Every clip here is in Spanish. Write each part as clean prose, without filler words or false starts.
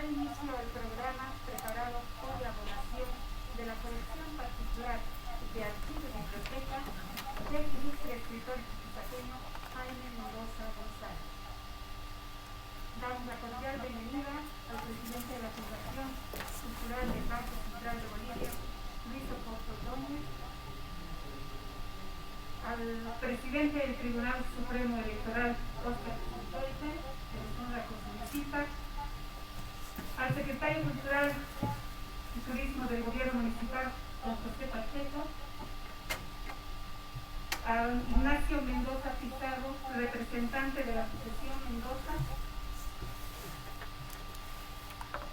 dar inicio al programa preparado por la donación de la colección particular de archivo y biblioteca del ilustre escritor chiquipaqueño Jaime Mendoza González. Damos la cordial bienvenida al presidente de la Fundación Cultural del Banco Central de Bolivia, Luis Oporto Ordóñez, al presidente del Tribunal Supremo Electoral, Óscar Puzolloyte, que responda con su visita, al secretario Cultural y Turismo del Gobierno Municipal, don José Pacheco, a Ignacio Mendoza Pizarro, representante de la Asociación Mendoza,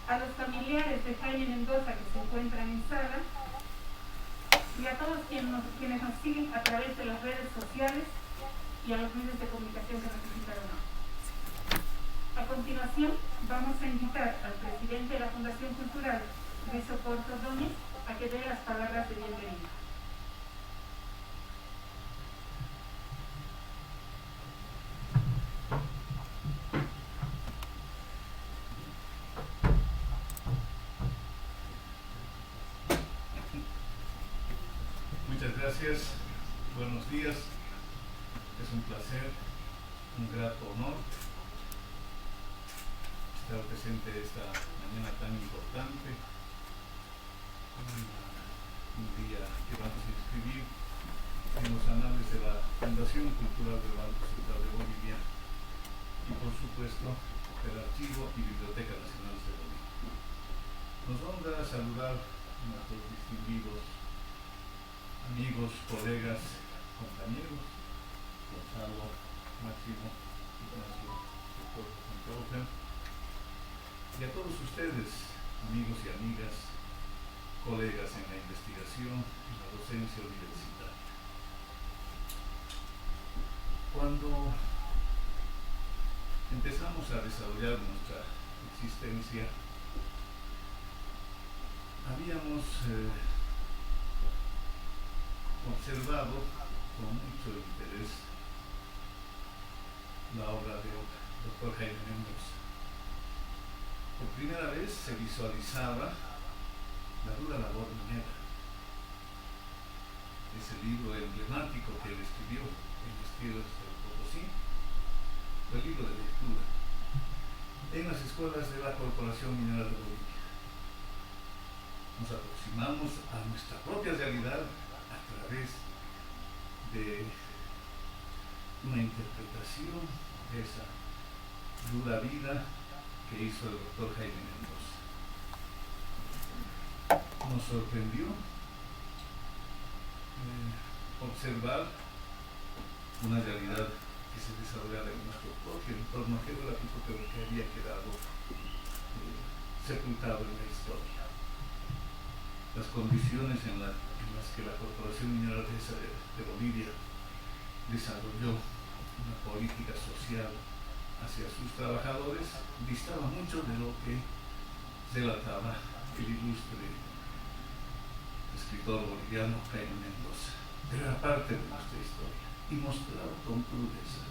a los familiares de Jaime Mendoza que se encuentran en sala, y a todos quienes nos siguen a través de las redes sociales y a los medios de comunicación que necesitaron hoy. A continuación, vamos a invitar al presidente de la Fundación Cultural, Luis Oporto Ordóñez, a que dé las palabras de bienvenida. Muchas gracias, buenos días, es un placer, un grato honor estar presente esta mañana tan importante, un día que vamos a inscribir en los anales de la Fundación Cultural del Banco Central de Bolivia y por supuesto del Archivo y Biblioteca Nacional de Bolivia. Nos honra saludar a nuestros distinguidos amigos, colegas, compañeros, Gonzalo, Máximo, Ignacio, doctor Santoja, y a todos ustedes, amigos y amigas, colegas en la investigación y la docencia universitaria. Cuando empezamos a desarrollar nuestra existencia, habíamos observado con mucho interés la obra del doctor Jaime Mendoza. Por primera vez se visualizaba la dura labor minera, ese libro emblemático que él escribió en las tierras del Potosí, fue el libro de lectura en las escuelas de la Corporación Minera de Bolivia. Nos aproximamos a nuestra propia realidad a través de una interpretación de esa dura vida que hizo el doctor Jaime Mendoza. Nos sorprendió observar una realidad que se desarrollaba en nuestro propio entorno geográfico, pero que había quedado sepultado en la historia. Las condiciones en las que la Corporación Minera de Bolivia desarrolló una política social hacia sus trabajadores distaba mucho de lo que relataba el ilustre escritor boliviano Jaime Mendoza. Pero era parte de nuestra historia y mostraba con crudeza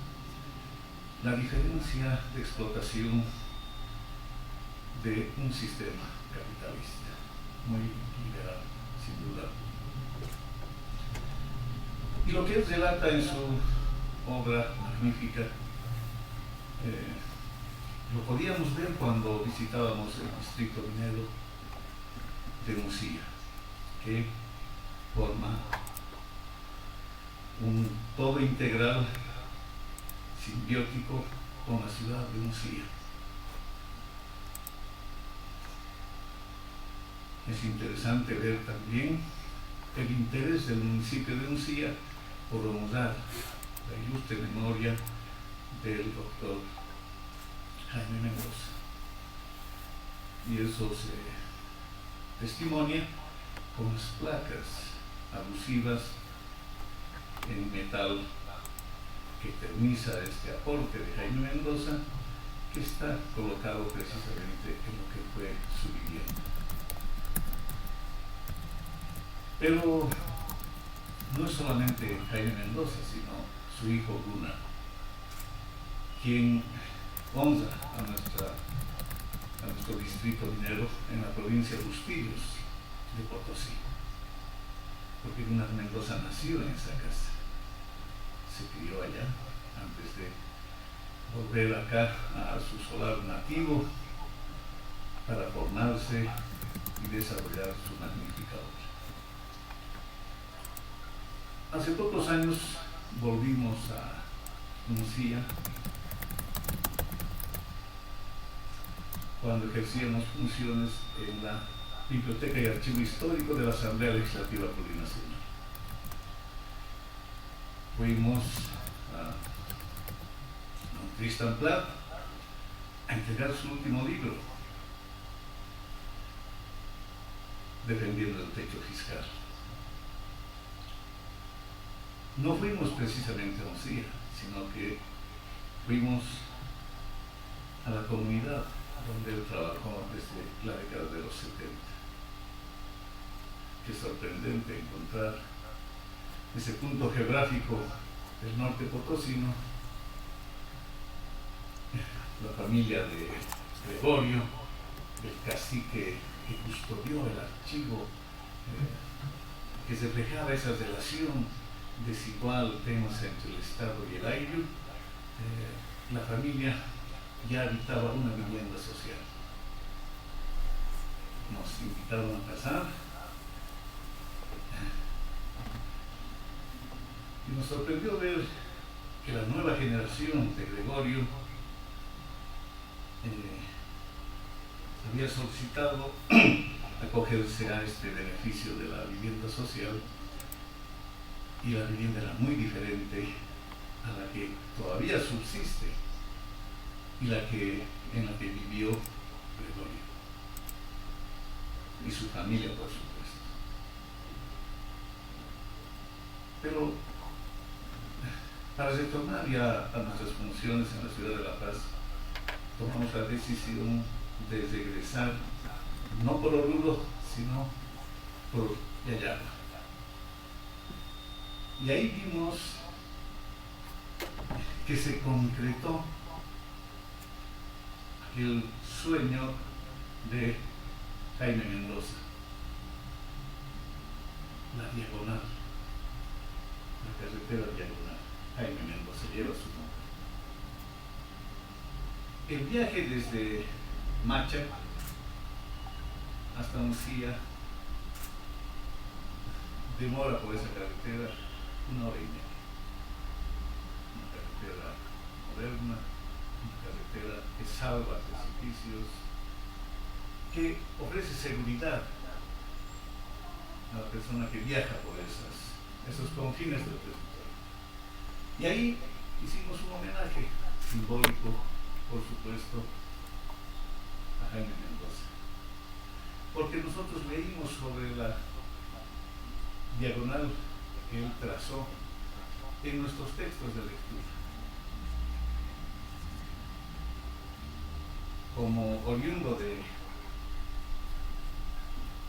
la diferencia de explotación de un sistema capitalista muy liberal, sin duda. Y lo que él relata en su obra magnífica, lo podíamos ver cuando visitábamos el distrito minero de Mucía, que forma un todo integral simbiótico con la ciudad de Mucía. Es interesante ver también el interés del municipio de Mucía por honrar la ilustre memoria del doctor Jaime Mendoza. Y eso se testimonia con las placas alusivas en metal que eterniza este aporte de Jaime Mendoza, que está colocado precisamente en lo que fue su vivienda. Pero no es solamente Jaime Mendoza, sino su hijo Luna, quien honra a a nuestro distrito minero en la provincia de Bustillos de Potosí, porque Gunnar Mendoza nació en esa casa, se crió allá antes de volver acá a su solar nativo para formarse y desarrollar su magnífica obra. Hace pocos años volvimos a Nucía, cuando ejercíamos funciones en la Biblioteca y Archivo Histórico de la Asamblea Legislativa Plurinacional. Fuimos a Tristan Plat a entregar su último libro, Defendiendo el Techo Fiscal. No fuimos precisamente a Nucía, sino que fuimos a la comunidad donde él trabajó desde la década de los 70. Qué sorprendente encontrar ese punto geográfico del norte potosino, la familia de Gregorio, el cacique que custodió el archivo, que reflejaba esa relación desigual tensa entre el Estado y el Ayllu. La familia ya habitaba una vivienda social. Nos invitaron a pasar y nos sorprendió ver que la nueva generación de Gregorio había solicitado acogerse a este beneficio de la vivienda social, y la vivienda era muy diferente a la que todavía subsiste y en la que vivió Gregorio y su familia, por supuesto. Pero para retornar ya a nuestras funciones en la ciudad de La Paz, tomamos la decisión de regresar, no por Oruro, sino por Yayagua. Y ahí vimos que se concretó el sueño de Jaime Mendoza, la diagonal, la carretera diagonal. Jaime Mendoza lleva su nombre. El viaje desde Macha hasta Nucía demora por esa carretera 1 hora y media. Una carretera moderna, una carretera que salva precipicios, que ofrece seguridad a la persona que viaja por esos confines del territorio. Y ahí hicimos un homenaje simbólico, por supuesto, a Jaime Mendoza, porque nosotros leímos sobre la diagonal que él trazó en nuestros textos de lectura. Como oriundo de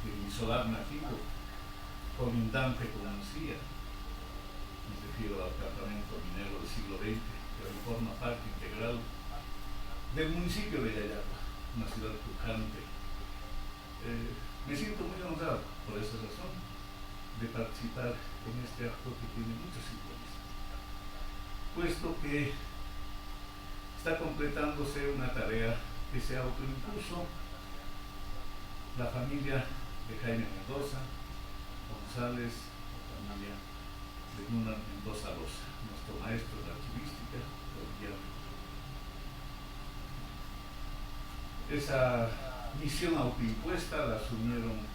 mi solar nativo, colindante con Nucía, me refiero al campamento minero del siglo XX, que hoy forma parte integral del municipio de Yayagua, una ciudad pujante. Me siento muy honrado por esa razón de participar en este acto que tiene mucho simbolismo, puesto que está completándose una tarea que se autoimpuso la familia de Jaime Mendoza González, la familia de Gunnar Mendoza Loza, nuestro maestro de archivística boliviano. Esa misión autoimpuesta la asumieron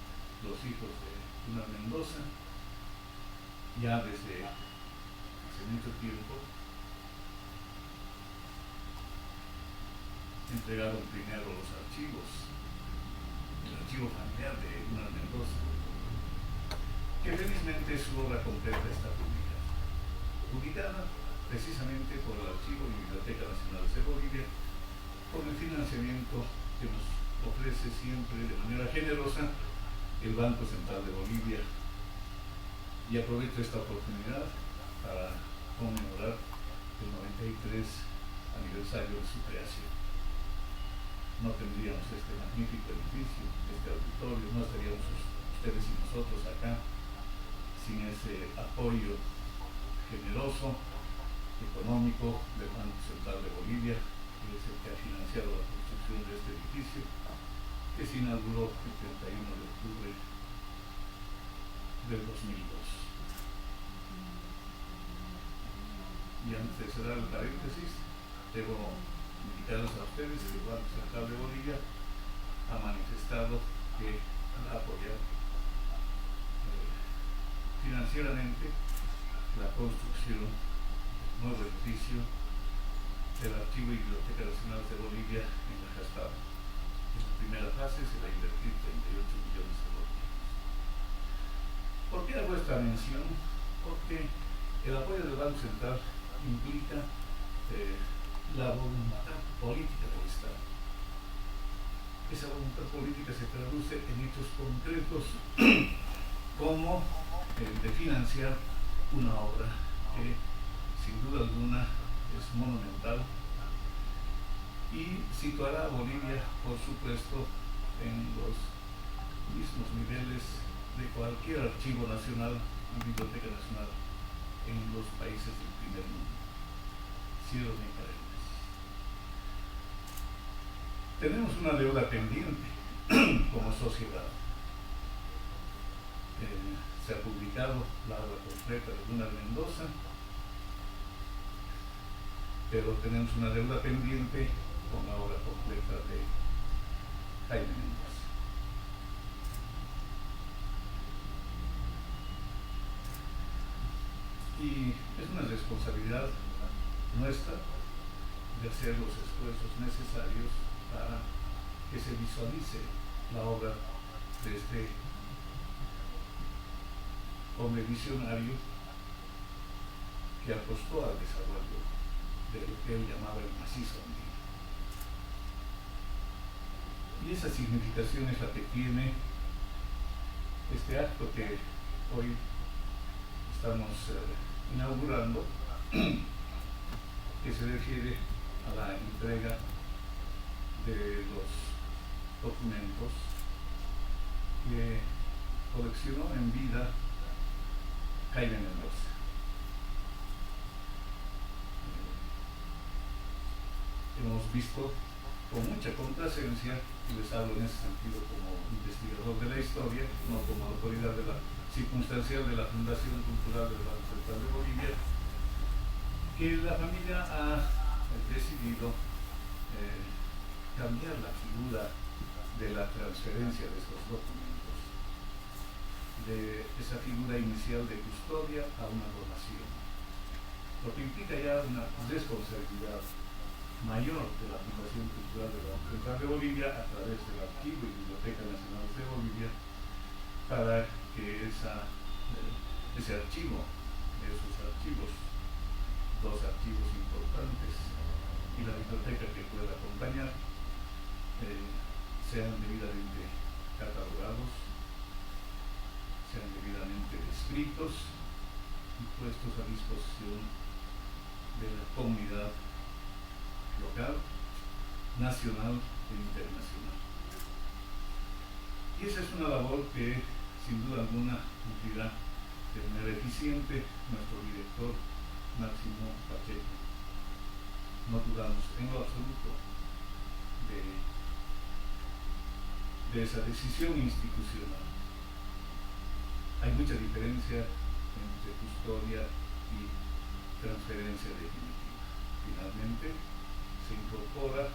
los hijos de Gunnar Mendoza ya desde hace mucho tiempo. Entregaron primero los archivos, el archivo familiar de Gunnar Mendoza, que felizmente su obra completa está publicada precisamente por el Archivo y Biblioteca Nacional de Bolivia, con el financiamiento que nos ofrece siempre de manera generosa el Banco Central de Bolivia. Y aprovecho esta oportunidad para conmemorar el 93 aniversario de su creación. no tendríamos este magnífico edificio, este auditorio, no estaríamos ustedes y nosotros acá sin ese apoyo generoso, económico del Banco Central de Bolivia, que es el que ha financiado la construcción de este edificio, que se inauguró el 31 de octubre del 2002. Y antes de cerrar el paréntesis, debo indicarles a ustedes que el Banco Central de Bolivia ha manifestado que va a apoyar financieramente la construcción del nuevo edificio del Archivo y Biblioteca Nacional de Bolivia en La Jastada. En la primera fase se va a invertir 38 millones de bolivianos. ¿Por qué hago esta mención? Porque el apoyo del Banco Central implica la voluntad política del Estado. Esa voluntad política se traduce en hechos concretos como de financiar una obra que sin duda alguna es monumental y situará a Bolivia, por supuesto, en los mismos niveles de cualquier archivo nacional y biblioteca nacional en los países del primer mundo. Cierro mi paréntesis. Tenemos una deuda pendiente como sociedad. Se ha publicado la obra completa de Gunnar Mendoza, pero tenemos una deuda pendiente con la obra completa de Jaime Mendoza. Y es una responsabilidad nuestra de hacer los esfuerzos necesarios para que se visualice la obra de este hombre visionario que apostó al desarrollo de lo que él llamaba el macizo andino. Y esa significación es la que tiene este acto que hoy estamos inaugurando, que se refiere a la entrega de los documentos que coleccionó en vida Jaime Mendoza. Hemos visto con mucha complacencia, y les hablo en ese sentido como investigador de la historia, no como autoridad de la circunstancial de la Fundación Cultural del Banco Central de Bolivia, que la familia ha decidido cambiar la figura de la transferencia de estos documentos, de esa figura inicial de custodia a una donación, lo que implica ya una responsabilidad mayor de la Fundación Cultural del Banco Central de Bolivia a través del Archivo y Biblioteca Nacional de Bolivia, para que ese archivo, esos archivos, dos archivos importantes y la biblioteca que pueda acompañar, sean debidamente catalogados, sean debidamente descritos y puestos a disposición de la comunidad local, nacional e internacional. Y esa es una labor que sin duda alguna cumplirá de manera eficiente nuestro director Máximo Pacheco. No dudamos en lo absoluto de esa decisión institucional. Hay mucha diferencia entre custodia y transferencia definitiva. Finalmente, se incorpora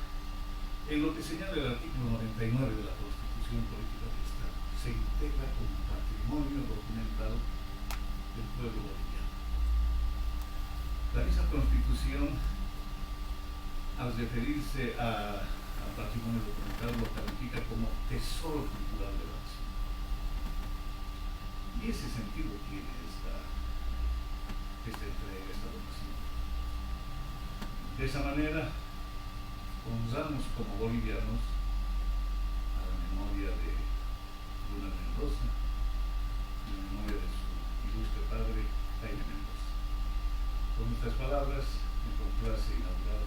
en lo que señala el artículo 99 de la Constitución Política del Estado. Se integra como patrimonio documental del pueblo boliviano. La misma Constitución, al referirse al patrimonio documental, lo califica como tesoro cultural de la nación. Y ese sentido tiene esta entrega, esta donación. De esa manera, honramos como bolivianos a la memoria de Gunnar Mendoza, a la memoria de su ilustre padre Jaime Mendoza. Con estas palabras me complace inaugurar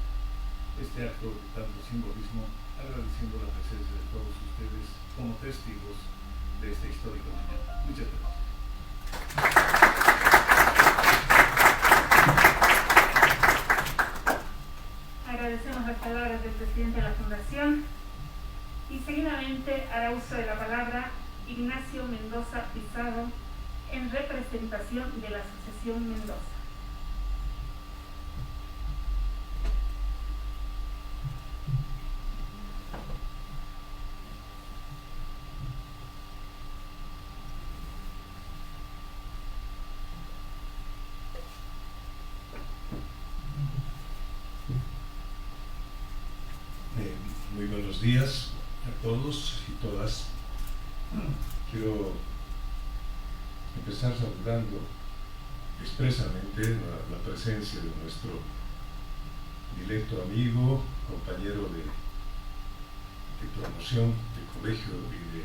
este acto de tanto simbolismo, agradeciendo la presencia de todos ustedes como testigos de esta histórica mañana. Muchas gracias. Agradecemos las palabras del presidente de la Fundación y seguidamente hará uso de la palabra Ignacio Mendoza Pizarro en representación de la Asociación Mendoza. Muy buenos días a todos y todas. Quiero empezar saludando expresamente la presencia de nuestro directo amigo, compañero de promoción de colegio y de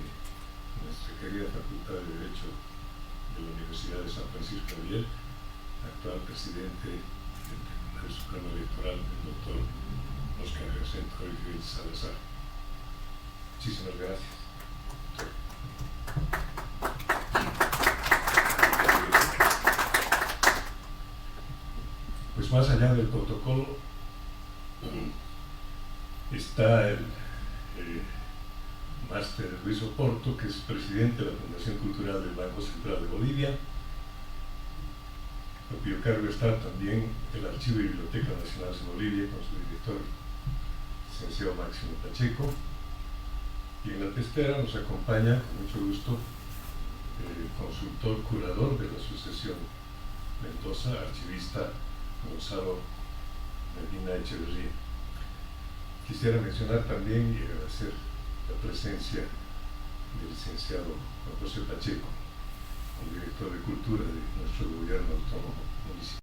nuestra querida Facultad de Derecho de la Universidad de San Francisco Javier, actual presidente del Tribunal Supremo Electoral, el doctor Oscar Jacinto Jorge Salazar. Muchísimas gracias. Pues más allá del protocolo está el máster Luis Oporto, que es presidente de la Fundación Cultural del Banco Central de Bolivia. A cuyo cargo está también el Archivo y Biblioteca Nacional de Bolivia con su director, licenciado Máximo Pacheco. Y en la testera nos acompaña con mucho gusto el consultor curador de la Asociación Mendoza, archivista Gonzalo Medina Echeverría. Quisiera mencionar también y agradecer la presencia del licenciado Juan José Pacheco, el director de Cultura de nuestro gobierno autónomo municipal.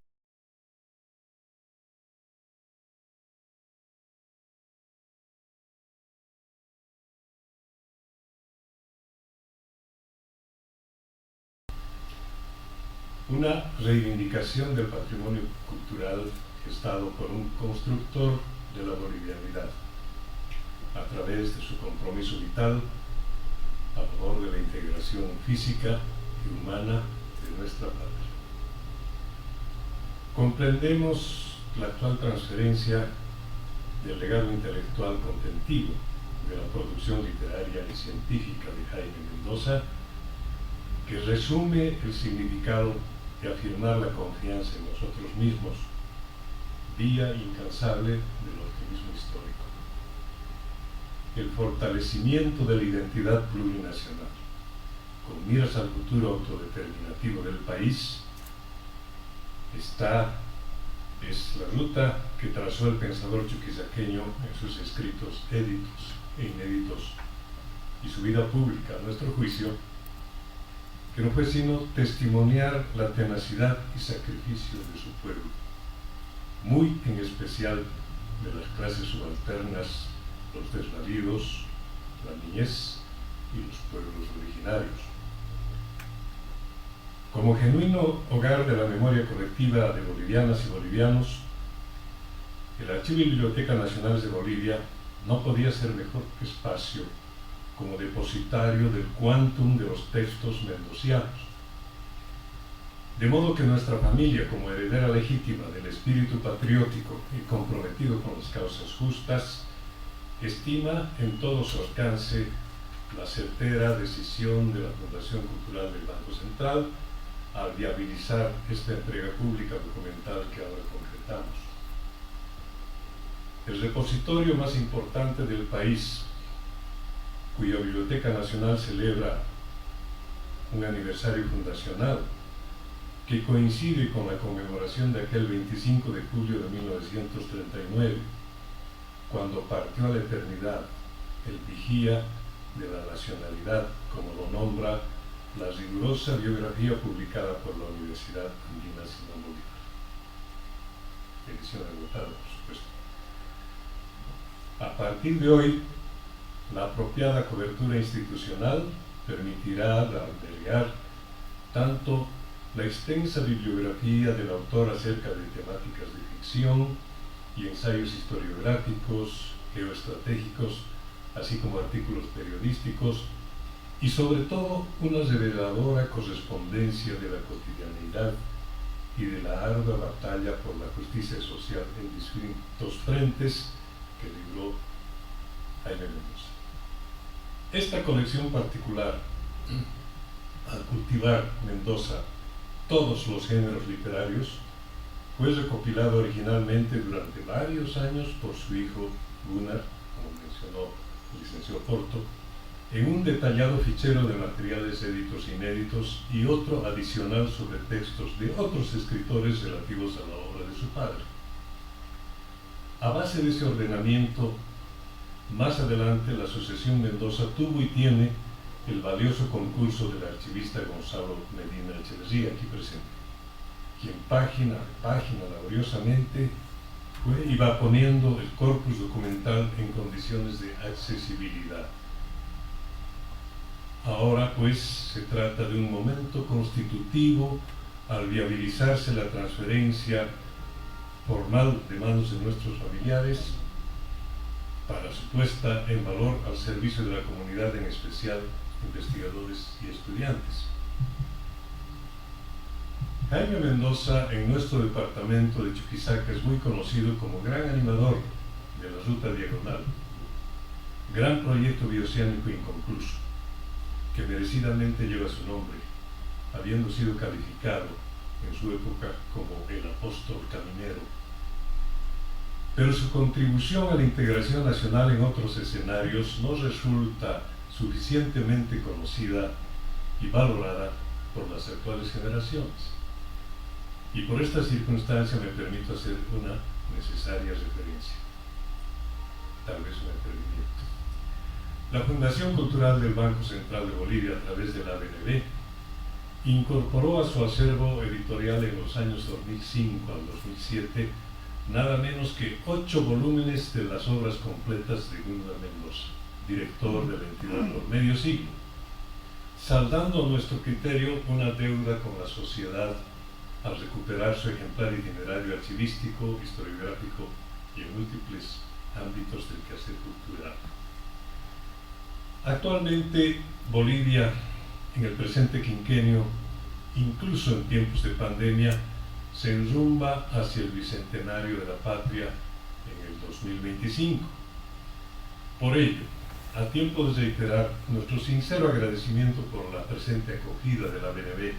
Una reivindicación del patrimonio cultural gestado por un constructor de la bolivianidad, a través de su compromiso vital a favor de la integración física y humana de nuestra patria. Comprendemos la actual transferencia del legado intelectual contentivo de la producción literaria y científica de Jaime Mendoza, que resume el significado de afirmar la confianza en nosotros mismos, vía incansable del optimismo histórico. El fortalecimiento de la identidad plurinacional, con miras al futuro autodeterminativo del país, es la ruta que trazó el pensador chuquisaqueño en sus escritos éditos e inéditos y su vida pública, a nuestro juicio, que no fue sino testimoniar la tenacidad y sacrificio de su pueblo, muy en especial de las clases subalternas, los desvalidos, la niñez y los pueblos originarios. Como genuino hogar de la memoria colectiva de bolivianas y bolivianos, el Archivo y Biblioteca Nacionales de Bolivia no podía ser mejor espacio como depositario del quantum de los textos mendocianos. De modo que nuestra familia, como heredera legítima del espíritu patriótico y comprometido con las causas justas, estima en todo su alcance la certera decisión de la Fundación Cultural del Banco Central al viabilizar esta entrega pública documental que ahora concretamos. El repositorio más importante del país, cuya Biblioteca Nacional celebra un aniversario fundacional que coincide con la conmemoración de aquel 25 de julio de 1939, cuando partió a la eternidad el vigía de la nacionalidad, como lo nombra la rigurosa biografía publicada por la Universidad Andina Simón Bolívar. Edición agotada, por supuesto. A partir de hoy, la apropiada cobertura institucional permitirá albergar tanto la extensa bibliografía del autor acerca de temáticas de ficción, y ensayos historiográficos, geoestratégicos, así como artículos periodísticos, y sobre todo una reveladora correspondencia de la cotidianidad y de la ardua batalla por la justicia social en distintos frentes que libró Jaime Mendoza. Esta colección particular, al cultivar Mendoza todos los géneros literarios, fue recopilado originalmente durante varios años por su hijo Gunnar, como mencionó el licenciado Porto, en un detallado fichero de materiales éditos e inéditos y otro adicional sobre textos de otros escritores relativos a la obra de su padre. A base de ese ordenamiento, más adelante la Asociación Mendoza tuvo y tiene el valioso concurso del archivista Gonzalo Medina Echeverría, aquí presente, quien página a página laboriosamente fue y va poniendo el corpus documental en condiciones de accesibilidad. Ahora pues se trata de un momento constitutivo al viabilizarse la transferencia formal de manos de nuestros familiares para su puesta en valor al servicio de la comunidad, en especial investigadores y estudiantes. Jaime Mendoza en nuestro departamento de Chuquisaca es muy conocido como gran animador de la Ruta Diagonal, gran proyecto bioceánico inconcluso, que merecidamente lleva su nombre, habiendo sido calificado en su época como el apóstol caminero. Pero su contribución a la integración nacional en otros escenarios no resulta suficientemente conocida y valorada por las actuales generaciones. Y por esta circunstancia me permito hacer una necesaria referencia, tal vez un atrevimiento. La Fundación Cultural del Banco Central de Bolivia, a través de la BNB, incorporó a su acervo editorial en los años 2005 al 2007 nada menos que 8 volúmenes de las obras completas de Gunnar Mendoza, director de la entidad por medio siglo, saldando a nuestro criterio una deuda con la sociedad al recuperar su ejemplar itinerario archivístico, historiográfico y en múltiples ámbitos del quehacer cultural. Actualmente, Bolivia, en el presente quinquenio, incluso en tiempos de pandemia, se enrumba hacia el bicentenario de la patria en el 2025. Por ello, a tiempo de reiterar nuestro sincero agradecimiento por la presente acogida de la BNB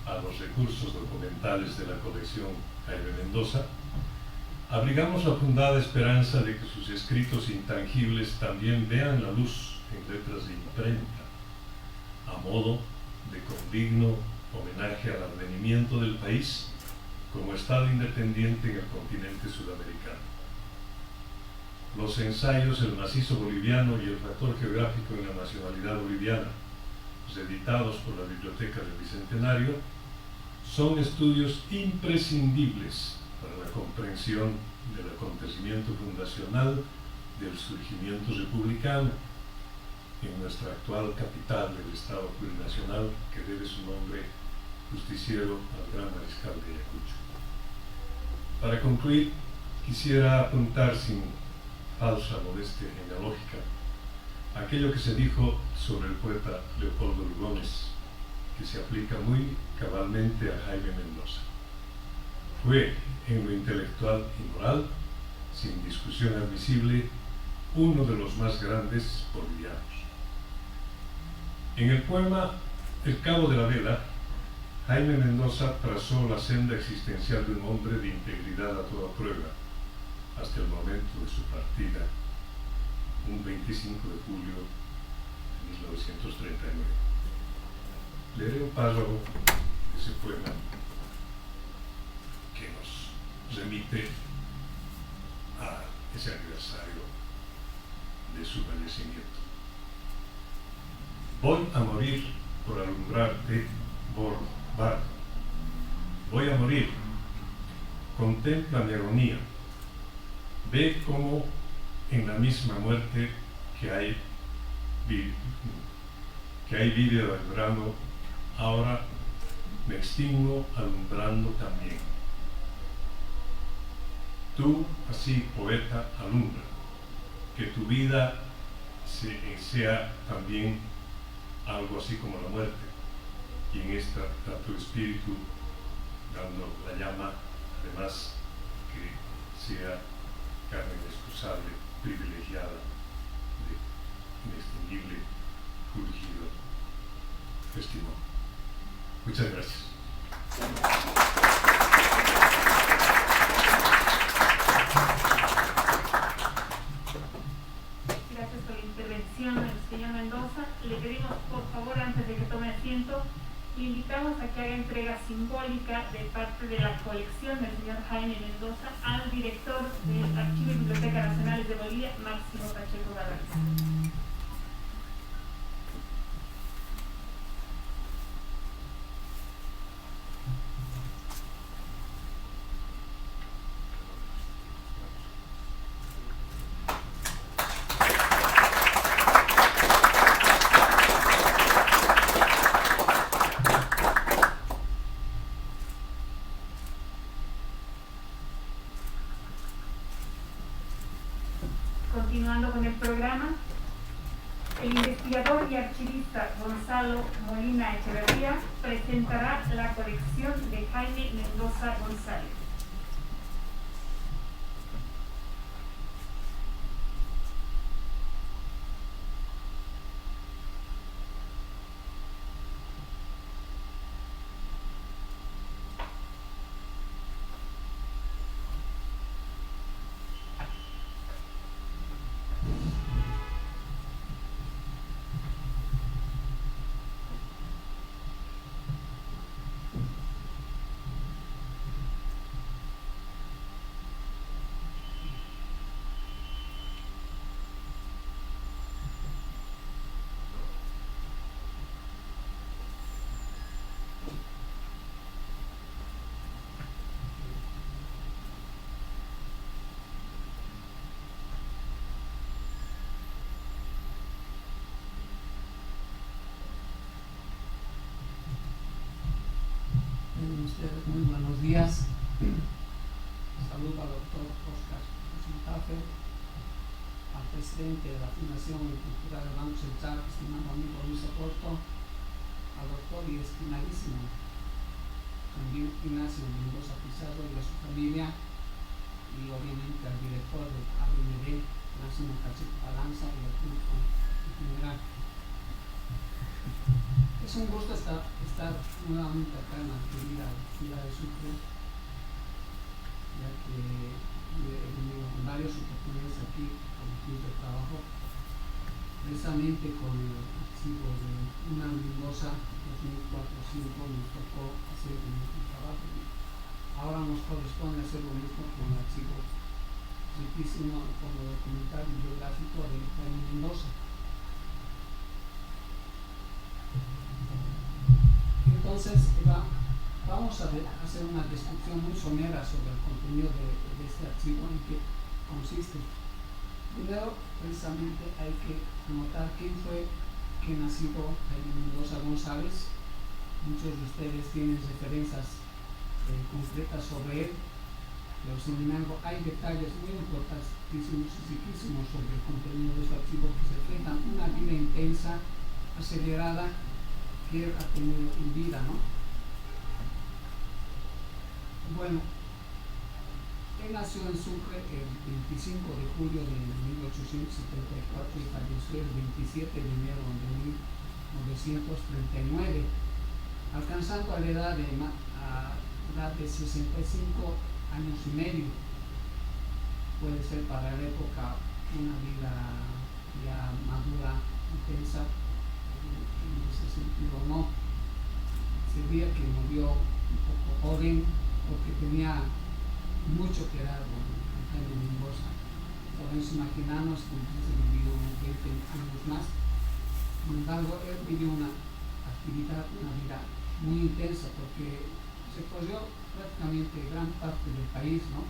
a los recursos documentales de la colección Jaime Mendoza, abrigamos la fundada esperanza de que sus escritos intangibles también vean la luz en letras de imprenta, a modo de condigno homenaje al advenimiento del país como Estado independiente en el continente sudamericano. Los ensayos El macizo boliviano y El factor geográfico en la nacionalidad boliviana, editados por la Biblioteca del Bicentenario, son estudios imprescindibles para la comprensión del acontecimiento fundacional del surgimiento republicano en nuestra actual capital del Estado plurinacional, que debe su nombre justiciero al gran mariscal de Ayacucho. Para concluir, quisiera apuntar sin falsa modestia genealógica aquello que se dijo sobre el poeta Leopoldo Lugones, que se aplica muy cabalmente a Jaime Mendoza. Fue, en lo intelectual y moral, sin discusión admisible, uno de los más grandes bolivianos. En el poema El cabo de la vela, Jaime Mendoza trazó la senda existencial de un hombre de integridad a toda prueba, hasta el momento de su partida, un 25 de julio de 1939. Leeré un párrafo de ese poema que nos remite a ese aniversario de su fallecimiento. Voy a morir por alumbrarte, bardo. Voy a morir. Contempla mi agonía. Ve cómo en la misma muerte que hay vive alumbrando, ahora me extingo alumbrando también. Tú, así, poeta, alumbra, que tu vida sea también algo así como la muerte, y en esta da tu espíritu dando la llama, además que sea carne inexcusable, privilegiada, de inextinguible, fulgido testimonio. Muchas gracias. Gracias por la intervención del señor Mendoza. Le pedimos, por favor, antes de que tome asiento, le invitamos a que haga entrega simbólica de parte de la colección del señor Jaime Mendoza al director del Archivo y Biblioteca Nacionales de Bolivia, Máximo Pacheco Galarza. Continuando con el programa, el investigador y archivista Gonzalo Molina Echeverría presentará la colección de Jaime Mendoza González. Ustedes muy buenos días. Saludo al doctor Oscar Rosenthal, al presidente de la Fundación Cultural del Banco Central, estimado amigo Luis Oporto, al doctor y estimadísimo también Ignacio Mendoza Pizarro y a su familia, y obviamente al director del ABND, Máximo Pacheco Galarza, y al público en general. Es un gusto estar nuevamente acá en la querida ciudad de Sucre, ya que he tenido varias oportunidades aquí con el club de trabajo, precisamente con el archivo de una Mendoza 2004-2005 nos tocó hacer un trabajo. Ahora nos corresponde hacer lo mismo con el archivo riquísimo como documental bibliográfico de Jaime Mendoza. Entonces vamos a hacer una descripción muy somera sobre el contenido de este archivo, en qué consiste. Primero, precisamente, hay que anotar quién ha sido Jaime Mendoza González. Muchos de ustedes tienen referencias concretas sobre él, pero sin embargo hay detalles muy importantísimos y riquísimos sobre el contenido de este archivo que se reflejan una vida intensa, acelerada, que ha tenido en vida, ¿no? Bueno, él nació en Sucre el 25 de julio de 1874 y falleció el 27 de enero de 1939, alcanzando a la edad de 65 años y medio. Puede ser para la época una vida ya madura, intensa. En ese sentido no, se veía que murió un poco joven porque tenía mucho que dar con Jaime Mendoza. Podemos imaginarnos que hubiese vivido unos 20 años más. Sin embargo, él vivió una actividad, una vida muy intensa porque se corrió prácticamente gran parte del país, ¿no?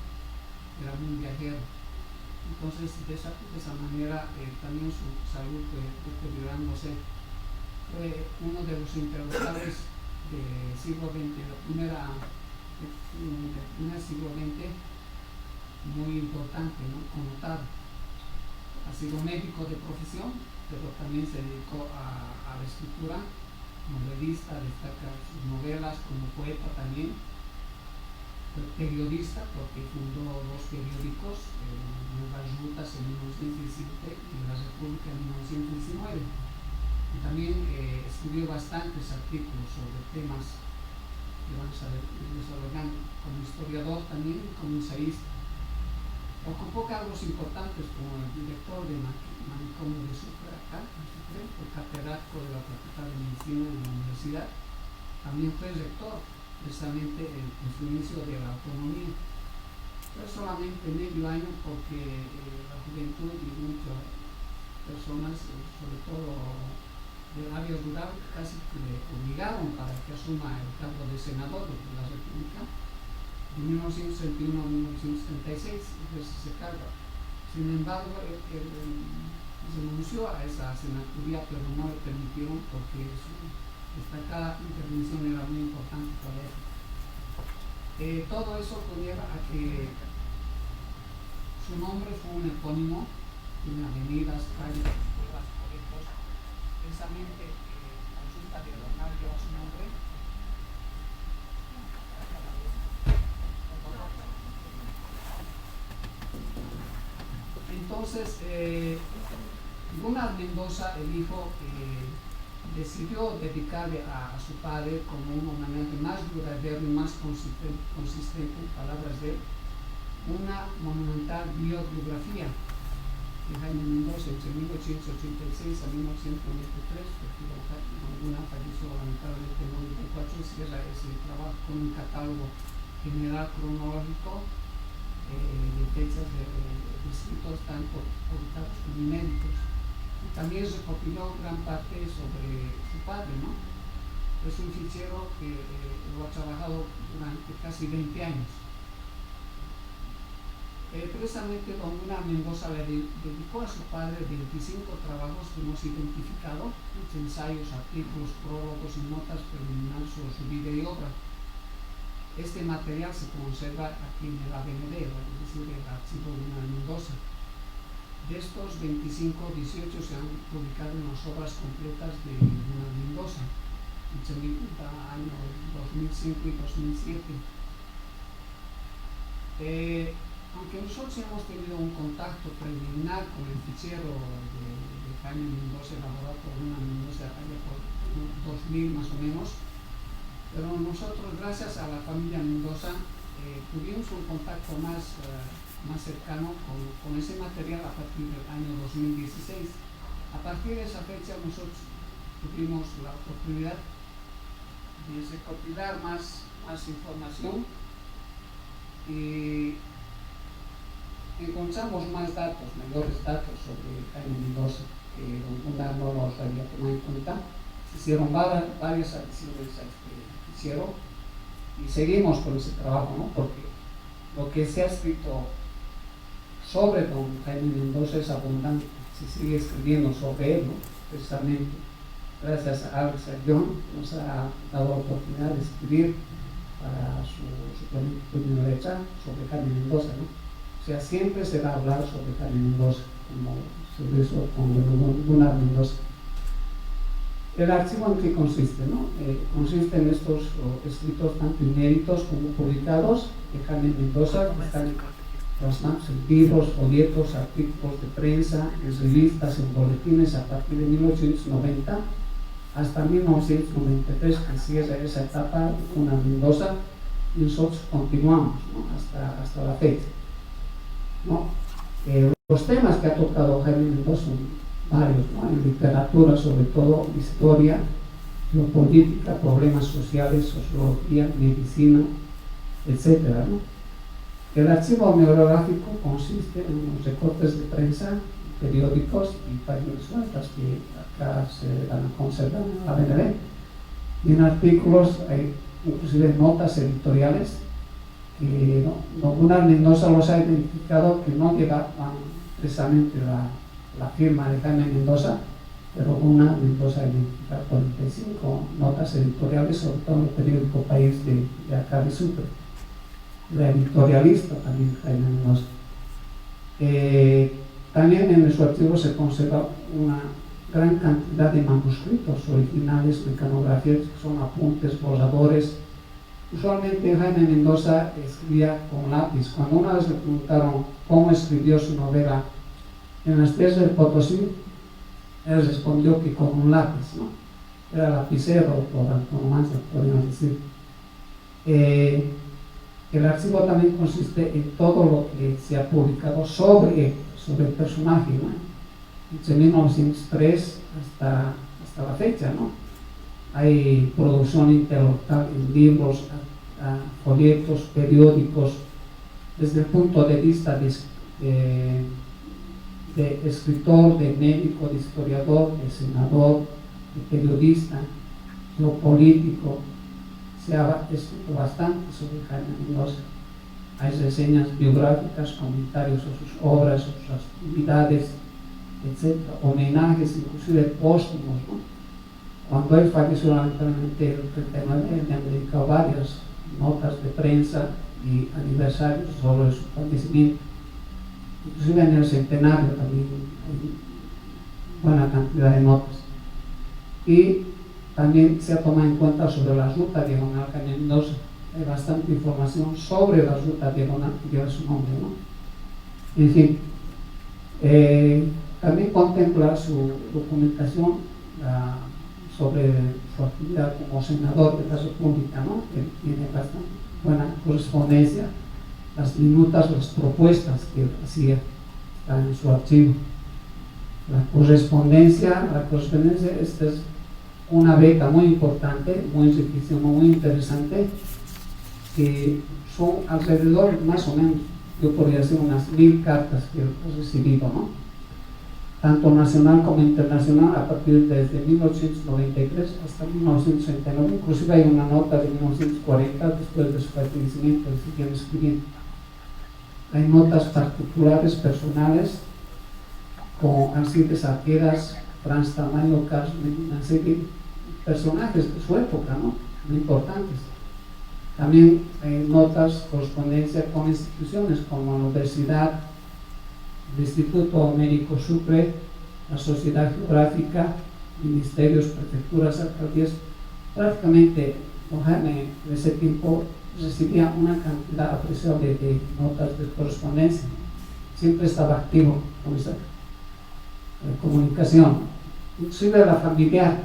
Era muy viajero. Entonces, de esa manera también su salud fue deteriorándose. Fue uno de los intelectuales del siglo XX, del primer siglo XX, muy importante, ¿no? Connotado. Ha sido médico de profesión, pero también se dedicó a la escritura, novelista, destaca sus novelas, como poeta también, periodista, porque fundó dos periódicos, Nuevas Rutas en 1917 y La República en 1919. Y también escribió bastantes artículos sobre temas que van a desarrollando como historiador también, como ensayista. Ocupó cargos importantes como el director de manicomio de Sucre, acá, el catedrático de la Facultad de Medicina de la Universidad. También fue rector, precisamente en su inicio de la autonomía. Fue solamente medio año porque la juventud y muchas personas, sobre todo del área rural, casi que le obligaron para que asuma el cargo de senador de la República. De 1961 a 1936 ese cargo. Sin embargo, él renunció a esa senaturía, pero no le permitieron porque su destacada intervención era muy importante para él. Todo eso conlleva a que su nombre fue un epónimo, tiene avenidas, calles, escuelas, colegios. Precisamente la Junta Diagonal lleva su nombre. Entonces, Gunnar Mendoza, el hijo, decidió dedicarle a su padre como un homenaje más duradero y más consistente, en palabras de él, una monumental biografía de Jaime Mendoza entre 1886 a 1993, porque Gunnar falleció lamentablemente en 1994, y cierra ese trabajo con un catálogo general cronológico de fechas de escritos tanto publicados como inéditos. También recopiló gran parte sobre su padre, ¿no? Es un fichero que lo ha trabajado durante casi 20 años. Precisamente don Gunnar Mendoza le dedicó a su padre 25 trabajos que hemos identificado, muchos ensayos, artículos, prólogos y notas preliminares sobre su vida y obra. Este material se conserva aquí en el ADMD, es decir, el archivo de Gunnar Mendoza. De estos 25, 18 se han publicado en las obras completas de Gunnar Mendoza, entre el año 2005 y 2007. Aunque nosotros hemos tenido un contacto preliminar con el fichero de Jaime Mendoza, elaborado por Gunnar Mendoza allá por 2000 más o menos, pero nosotros, gracias a la familia Mendoza, tuvimos un contacto más cercano con ese material a partir del año 2016. A partir de esa fecha nosotros tuvimos la oportunidad de recopilar más información y encontramos más datos, mayores datos sobre Jaime Mendoza, que don Gunnar no los había tomado en cuenta. Se hicieron varias adiciones a este fichero y seguimos con ese trabajo, ¿no? Porque lo que se ha escrito sobre don Jaime Mendoza es abundante, se sigue escribiendo sobre él, ¿no? Precisamente gracias a Alex Ayllón nos ha dado la oportunidad de escribir para su suplemento Puño de Letra sobre Jaime Mendoza, ¿no? O sea, siempre se va a hablar sobre Jaime Mendoza, como se hizo con Gunnar Mendoza. ¿El archivo en qué consiste? ¿No? Consiste en estos escritos tanto inéditos como publicados de Jaime Mendoza, que están plasmados en libros, folletos, artículos de prensa, en revistas, en boletines a partir de 1890 hasta 1993, que cierra esa etapa de Gunnar Mendoza, y nosotros continuamos, ¿no? hasta la fecha, ¿no? Los temas que ha tocado Jaime Mendoza son varios, ¿no? En literatura, sobre todo historia, geopolítica, problemas sociales, sociología, medicina, etc., ¿no? El archivo bibliográfico consiste en los recortes de prensa, periódicos y páginas sueltas que acá se van a conservar en la ADMD. Y en artículos hay inclusive notas editoriales que don Gunnar Mendoza los ha identificado, que no llevaban precisamente la firma de Jaime Mendoza, pero Gunnar Mendoza ha identificado 45 notas editoriales, sobre todo en el periódico País de acá de Sucre. era editorialista también Jaime Mendoza. También en su archivo se conserva una gran cantidad de manuscritos originales, mecanografías, que son apuntes, borradores. Usualmente Jaime Mendoza escribía con lápiz. Cuando una vez le preguntaron cómo escribió su novela En las tierras del Potosí, él respondió que con un lápiz, ¿no? Era lapicero por antonomasia, podríamos decir. El archivo también consiste en todo lo que se ha publicado sobre el personaje, ¿no? Desde 1903 hasta la fecha, ¿no? Hay producción intelectual en libros, folletos, periódicos, desde el punto de vista de escritor, de médico, de historiador, de senador, de periodista, geopolítico. Se ha escrito bastante sobre Jaime Mendoza. Hay reseñas biográficas, comentarios sobre sus obras, sobre sus actividades, etc. Homenajes, inclusive póstumos, ¿no? Cuando él falleció, lamentablemente, el 39, le han dedicado varias notas de prensa y aniversarios sobre su fallecimiento. Inclusive en el centenario también hay buena cantidad de notas. Y también se ha tomado en cuenta sobre la ruta diagonal Jaime Mendoza. Hay bastante información sobre la ruta diagonal que lleva su nombre, ¿no? En fin, también contempla su documentación sobre su actividad como senador de la República, ¿no? Que tiene bastante buena correspondencia, las minutas, las propuestas que hacía, están en su archivo. La correspondencia, esta es una beca muy importante, muy enriquecedora, muy interesante, que son alrededor, más o menos, yo podría decir unas 1000 cartas que he recibido, ¿no? Tanto nacional como internacional, a partir desde 1893 hasta 1969, inclusive hay una nota de 1940, después de su fallecimiento, que siguen escribiendo. Hay notas particulares, personales, con Alcides Arqueras, Franz Tamayo, Carlos Medina, personajes de su época, ¿no? Muy importantes. También hay notas, correspondencia con instituciones como la Universidad, el Instituto Américo Sucre, la Sociedad Geográfica, ministerios, prefecturas, alcaldías. Prácticamente, don Jaime de ese tiempo recibía una cantidad apreciable de notas de correspondencia. Siempre estaba activo con esa comunicación. Inclusive la familiar.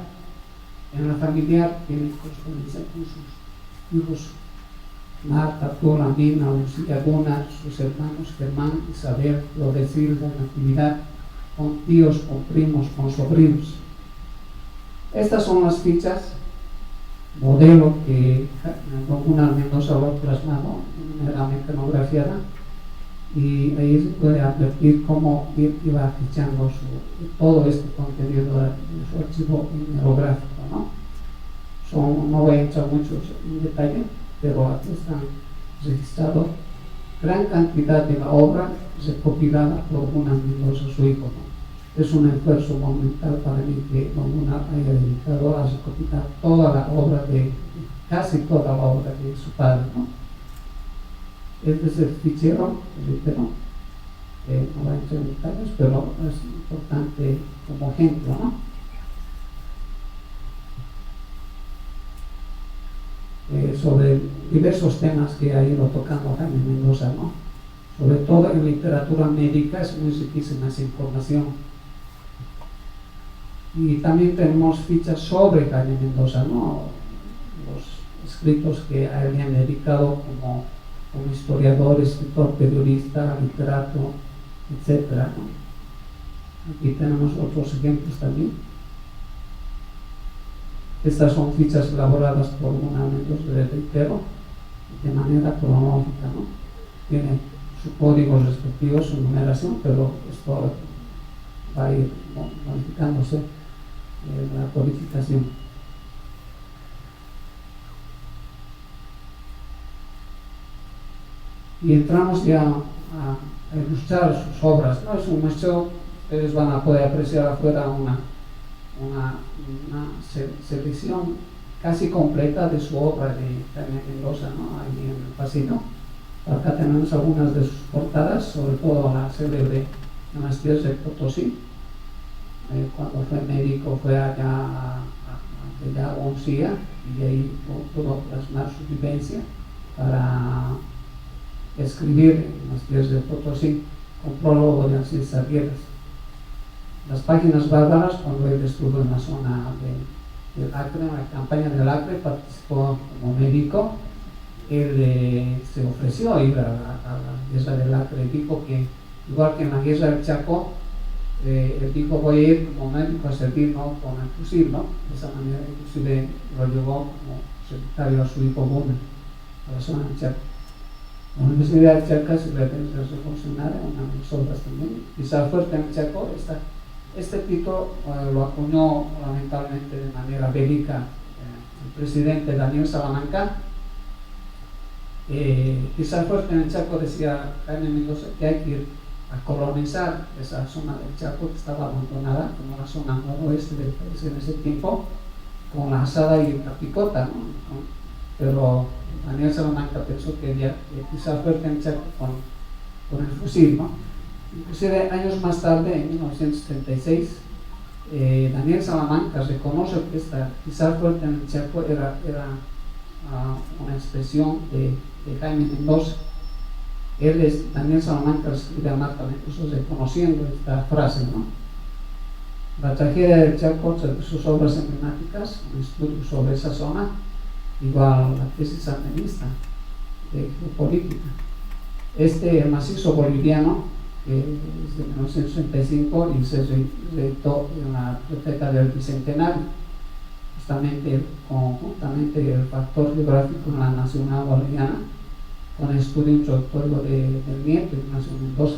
En la familiar tiene correspondencia con sus hijos Marta, Arturo, Andina, Lucía, Gunnar, sus hermanos Germán, Isabel, Lorecilda, Natividad, con tíos, con primos, con sobrinos. Estas son las fichas modelo que don Gunnar Mendoza lo ha plasmado en la mecanografiada, y ahí se puede advertir cómo iba fichando todo este contenido de su archivo minerográfico, ¿no? No voy a entrar mucho en detalle, pero aquí están registrados gran cantidad de la obra recopilada por Gunnar Mendoza, su hijo, ¿no? Es un esfuerzo monumental para mí que don Gunnar haya dedicado a recopilar toda la obra casi toda la obra de su padre, ¿no? Este es el fichero, no voy a entrar en detalles, pero es importante como ejemplo, ¿no? Sobre diversos temas que ha ido tocando Jaime Mendoza, ¿no? Sobre todo en literatura médica es muy riquísima esa información. Y también tenemos fichas sobre Jaime Mendoza, ¿no? Los escritos que a él le han dedicado como historiador, escritor, periodista, literato, etc., ¿no? Aquí tenemos otros ejemplos también. Estas son fichas elaboradas por Gunnar Mendoza, reitero, de manera cronológica, ¿no? Tiene su código respectivo, su numeración, pero esto va a ir modificándose la codificación. Y entramos ya a ilustrar sus obras, ¿no? Es un museo, ustedes van a poder apreciar afuera una selección casi completa de su obra de Jaime Mendoza, ¿no? Ahí en el pasillo. Acá tenemos algunas de sus portadas, sobre todo la célebre en las tierras de Potosí. Cuando fue médico fue allá a Uncía y de ahí pudo plasmar su vivencia para escribir en las tierras de Potosí, con prólogo de Alcides Arrieras. Las páginas bárbaras, cuando él estuvo en la zona del Acre, en la campaña del Acre, participó como médico. Él se ofreció a ir a la guerra del Acre, dijo que igual que en la guerra del Chaco, él dijo: voy a ir como médico a servir, ¿no?, con el fusil, ¿no? De esa manera inclusive lo llevó como secretario a su hijo Gómez a la zona del Chaco. La Universidad de Chaco es revolucionaria, una de las obras también. Pisar fuerte en el Chaco. Este título lo acuñó lamentablemente de manera bélica el presidente Daniel Salamanca. Pisar fuerte en el Chaco, decía Jaime Mendoza, que hay que ir a colonizar esa zona del Chaco que estaba abandonada como la zona noroeste del país en ese tiempo, con la asada y la picota, ¿no? Pero Daniel Salamanca pensó que había que pisar fuerte en el Chaco con el fusil, ¿no? Inclusive años más tarde, en 1976, Daniel Salamanca reconoce que pisar fuerte en el Chaco era una expresión de Jaime Mendoza. Daniel Salamanca escribe a Marta Mendoza reconociendo esta frase, ¿no? La tragedia del Chaco, sus obras emblemáticas, un estudio sobre esa zona, igual la tesis sandinista de geopolítica. El macizo boliviano, que es de 1965 y se reeditó en la biblioteca del Bicentenario, conjuntamente el factor geográfico en la Nacional Boliviana, con el estudio introductorio del nieto Ignacio Mendoza.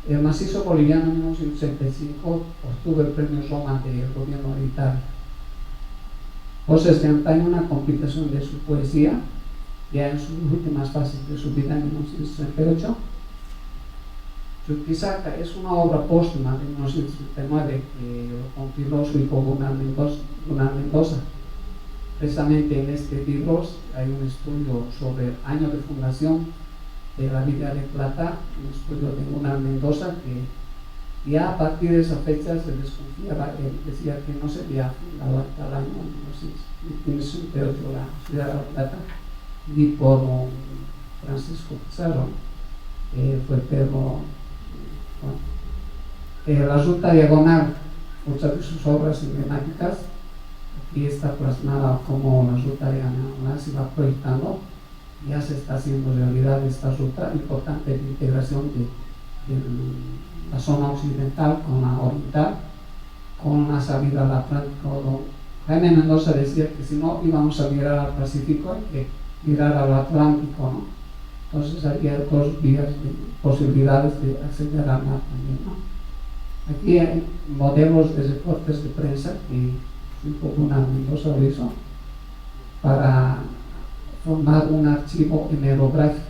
El macizo boliviano en 1965 obtuvo el premio Roma del gobierno de Italia. Voces de Antaño, una compilación de su poesía, ya en sus últimas fases de su vida en 1938. Chuquisaca es una obra póstuma de 1939 que lo compiló su hijo Gunnar Mendoza. Precisamente en este libro hay un estudio sobre el año de fundación de la Villa de Plata, un estudio de Gunnar Mendoza, que ya a partir de esa fecha se desconfiaba. Él decía que no se había fundado hasta el año 1938 la ciudad de La Plata, ni por Francisco Pizarro, fue Pedro. La ruta diagonal, muchas de sus obras emblemáticas, aquí está plasmada como la ruta diagonal se va proyectando. Ya se está haciendo realidad esta ruta importante de integración de la zona occidental con la oriental, con la salida al Atlántico. Jaime Mendoza decía que si no íbamos a mirar al Pacífico, hay que mirar al Atlántico, ¿no? Entonces había dos vías de posibilidades de acceder al mar también, ¿no? Aquí hay modelos de reportes de prensa que Gunnar Mendoza lo hizo para formar un archivo hemerográfico.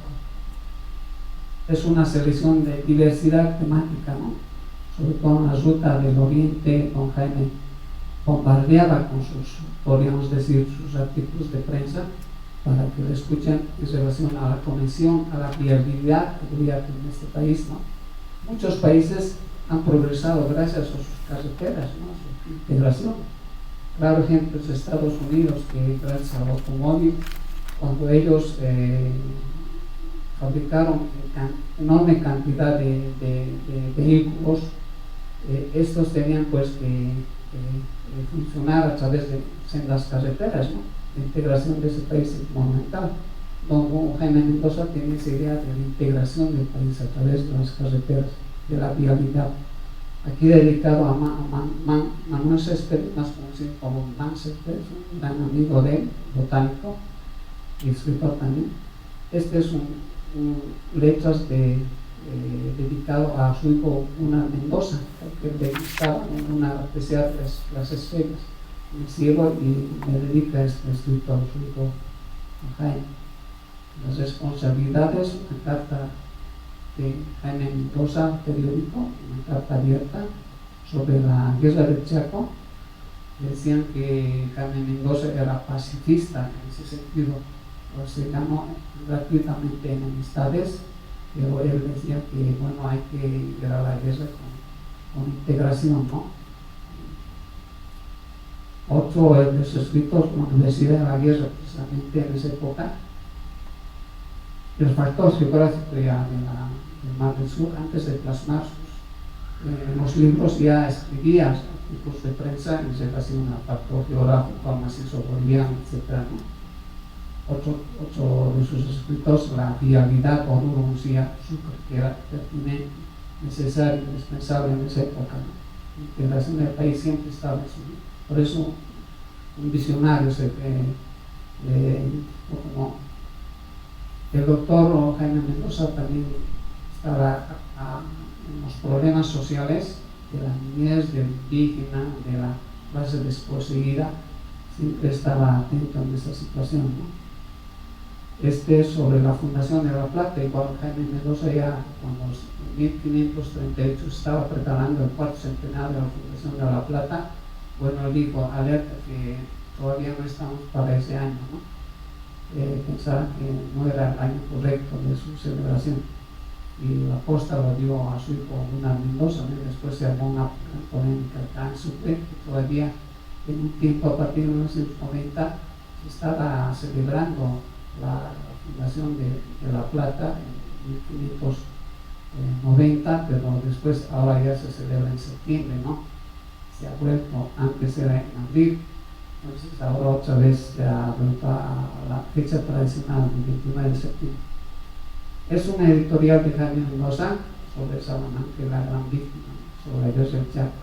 Es una selección de diversidad temática, ¿no? Sobre todo en la ruta del Oriente. Don Jaime bombardeaba con podríamos decir, sus artículos de prensa para que lo escuchen en relación a la conexión, a la viabilidad que había en este país, ¿no? Muchos países han progresado gracias a sus carreteras, ¿no?, a su integración. Claro ejemplo es Estados Unidos, que gracias al automóvil, cuando ellos fabricaron enorme cantidad de vehículos, estos tenían pues que funcionar a través de sendas carreteras, ¿no? La integración de ese país es monumental. Don Jaime Mendoza tiene esa idea de la integración del país a través de las carreteras, de la viabilidad. Aquí dedicado a Manuel Céspedes, más conocido como Man Céspedes, un gran amigo de él, botánico y escritor también. Este es letras dedicado a su hijo Gunnar Mendoza, porque le gustaba apreciar las estrellas en el cielo, y le dedica este escrito a su hijo Jaime. Las responsabilidades, una carta de Jaime Mendoza, periódico, una carta abierta sobre la guerra del Chaco. Decían que Jaime Mendoza era pacifista en ese sentido, pues se ganó gratuitamente enemistades, pero él decía que bueno, hay que ir a la guerra con integración, ¿no? Otro de sus escritos, la Universidad de la Guerra, precisamente en esa época, el factor geográfico ya del Mar del Sur, antes de plasmar los libros, ya escribía artículos de prensa en relación al factor geográfico, al macizo boliviano, etc., ¿no? Otro de sus escritos, la viabilidad o Uruguay, que era pertinente, necesario, indispensable en esa época, ¿no? La integración del país siempre estaba en su. Por eso un visionario se como el doctor Jaime Mendoza también estaba en los problemas sociales de la niñez, del indígena, de la clase desposeída, siempre estaba atento en esa situación, ¿no? Sobre la fundación de La Plata, igual Jaime Mendoza ya cuando en 1538 estaba preparando el cuarto centenario de la fundación de La Plata, bueno, dijo, alerta, que todavía no estamos para ese año, ¿no? Pensaba que no era el año correcto de su celebración, y la posta lo dio a su hijo Gunnar Mendoza, ¿no? Después se armó una polémica acá en Sucre, que todavía en un tiempo a partir de 1990 se estaba celebrando la fundación de La Plata en 1590, pero después ahora ya se celebra en septiembre, ¿no? Se ha vuelto, antes era en abril, entonces ahora otra vez se ha vuelto a la fecha tradicional del 29 de septiembre. Es una editorial de Jaime Mendoza sobre Salamanca, la gran víctima, sobre la guerra del Chaco.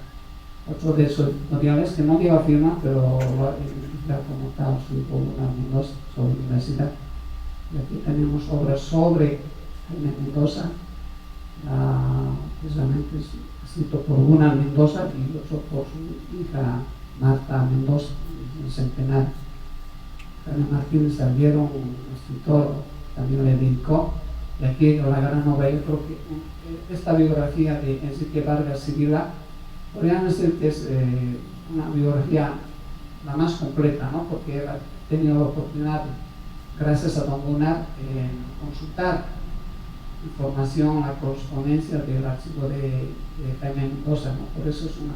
Otro de sus editoriales que no lleva firma, pero lo ha identificado como tal su hijo Gunnar Mendoza, sobre universidad. Y aquí tenemos obras sobre Jaime Mendoza, precisamente escrito por Gunnar Mendoza y otro por su hija Marta Mendoza, en el centenario. Jaime Martínez Salguero, un escritor, también le dedicó. Y aquí la gran obra, yo creo que esta biografía de Enrique Vargas Sibila, podrían decir que es una biografía la más completa, ¿no? Porque he tenido la oportunidad, gracias a don Gunnar, consultar información, la correspondencia del archivo de Jaime Mendoza, ¿no? Por eso es una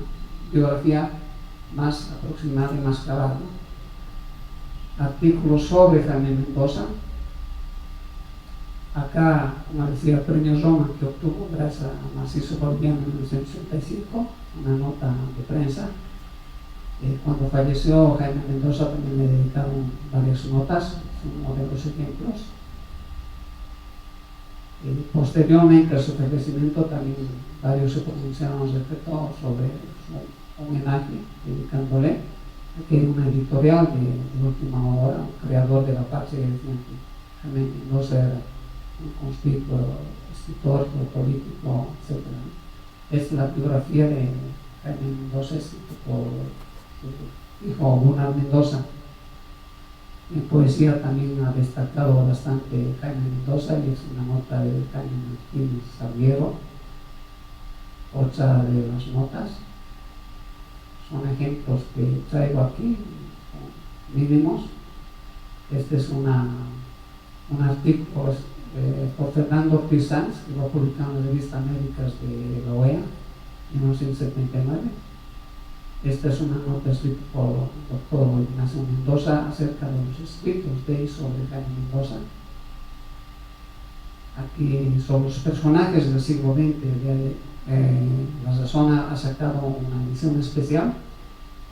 biografía más aproximada y más clara, ¿no? Artículos sobre Jaime Mendoza. Acá, como decía, el premio Roma que obtuvo gracias a Macizo Boliviano en 1985, una nota de prensa. Cuando falleció Jaime Mendoza también le dedicaron varias notas, son modelos ejemplos. Posteriormente a su fallecimiento también varios se pronunciaron respecto sobre su homenaje, dedicándole. Aquí hay una editorial de última hora, un creador de la patria, que decía que Jaime Mendoza era un conspicuo escritor, político, etc. Es la biografía de Jaime Mendoza, escrito por su hijo Gunnar Mendoza. En poesía también ha destacado bastante Jaime Mendoza, y es una nota de Jaime Martínez Salguero. Otra de las notas son ejemplos que traigo aquí, mínimos. Este es un artículo por Fernando Ortiz Sanz, que lo publicado en la revista Américas de la OEA en 1979. Esta es una nota escrita por el doctor Ignacio Mendoza acerca de los escritos de y sobre Jaime Mendoza. Aquí son los personajes del siglo XX. La Razón ha sacado una edición especial.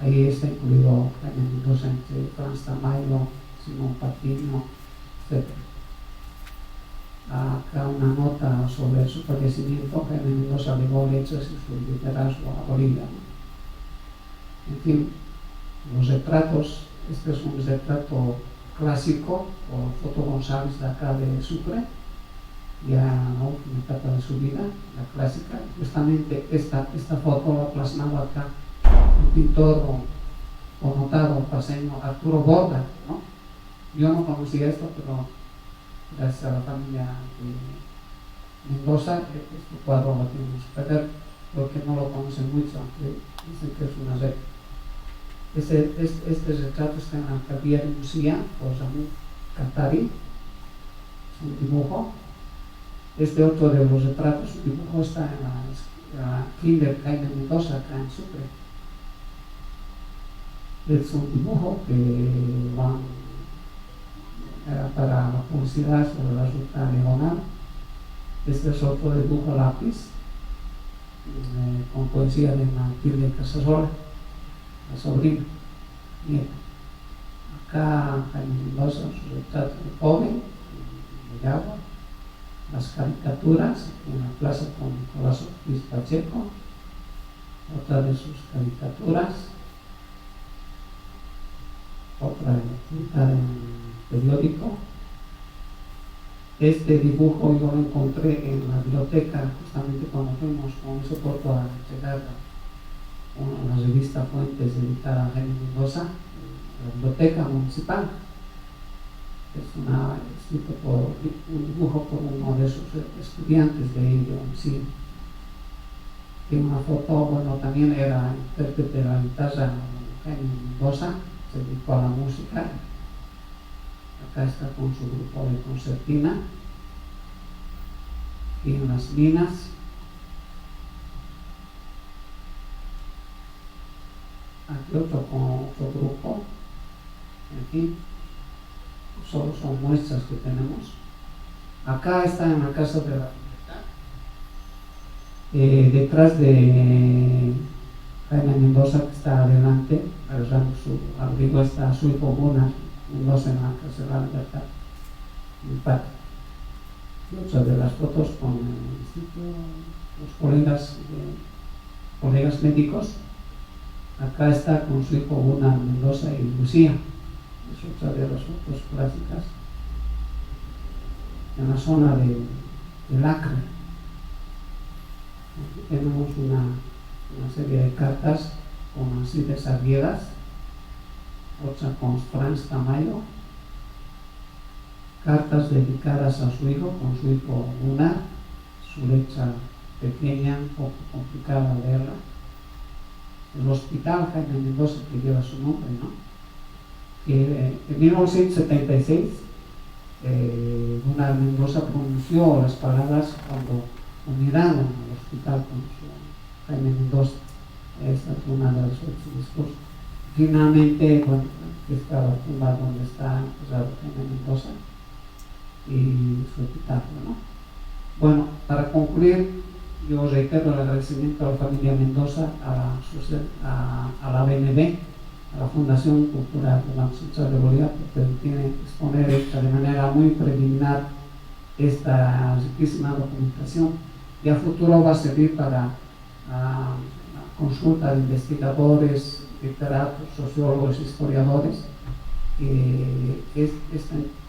Ahí está incluido Jaime Mendoza, entre Franz Tamayo, Simón Patiño, etc. Acá una nota sobre su fallecimiento. Jaime Mendoza legó hechos y su liderazgo a Bolivia, ¿no? En fin, los retratos. Este es un retrato clásico por Foto González, de acá de Sucre, ya en la última etapa de su vida, la clásica. Justamente esta foto la plasmaba acá un pintor connotado paseño, Arturo Borda, ¿no? Yo no conocía esto, pero gracias a la familia de Mendoza, este cuadro lo tenemos que ver, porque no lo conocen mucho, aunque dicen que es una réplica. Este retrato está en la alcaldía de Musía, por Ramón Catari, es un dibujo. Este otro de los retratos, el dibujo está en la Kinder Jaime Mendoza, acá en Sucre. Es un dibujo que era para la publicidad sobre la ruta diagonal. Este es otro dibujo lápiz con poesía de Matilde Casasola, la sobrina, nieta. Acá Jaime Mendoza, su retrato de joven, de agua. Las caricaturas en la plaza con Nicolás Ortiz Pacheco, otra de sus caricaturas, otra publicada en el periódico. Este dibujo yo lo encontré en la biblioteca justamente cuando fuimos con ese poco a llegar a la revista Fuentes dedicada a Jaime Mendoza, la biblioteca municipal. Es escrito por un dibujo por uno de sus estudiantes de sí. Tiene una foto, bueno, también era intérprete de la guitarra Jaime Mendoza, se dedicó a la música. Acá está con su grupo de concertina. Y en las minas. Aquí otro con otro grupo. En fin. Solo son muestras que tenemos. Acá está en la Casa de la Libertad. Detrás de Jaime Mendoza, que está adelante, agarrando su abrigo, está su hijo Gunnar Mendoza en la Casa de la Libertad, en el patio. Y otra de las fotos con los colegas médicos. Acá está con su hijo Gunnar Mendoza y Lucía. Es otra de las fotos clásicas en la zona del Acre. Aquí tenemos una serie de cartas con Alcides Arguedas, otra con Franz Tamayo, cartas dedicadas a su hijo con su hijo Gunnar, su letra pequeña, un poco complicada de leerla. El hospital Jaime Mendoza, que lleva su nombre, ¿no? Que en 1976 Gunnar Mendoza pronunció las palabras cuando miraron al hospital con su Jaime Mendoza. Esta es una de las sus discursos. Finalmente, bueno, está la tumba donde está enterrado Jaime Mendoza y su epitafio, ¿no? Bueno, para concluir, yo reitero el agradecimiento a la familia Mendoza, a la BNB, a la Fundación Cultural del Banco Central de Bolivia, por permitirme exponer de manera muy preliminar esta riquísima documentación, y a futuro va a servir para la consulta de investigadores, literatos, sociólogos, historiadores.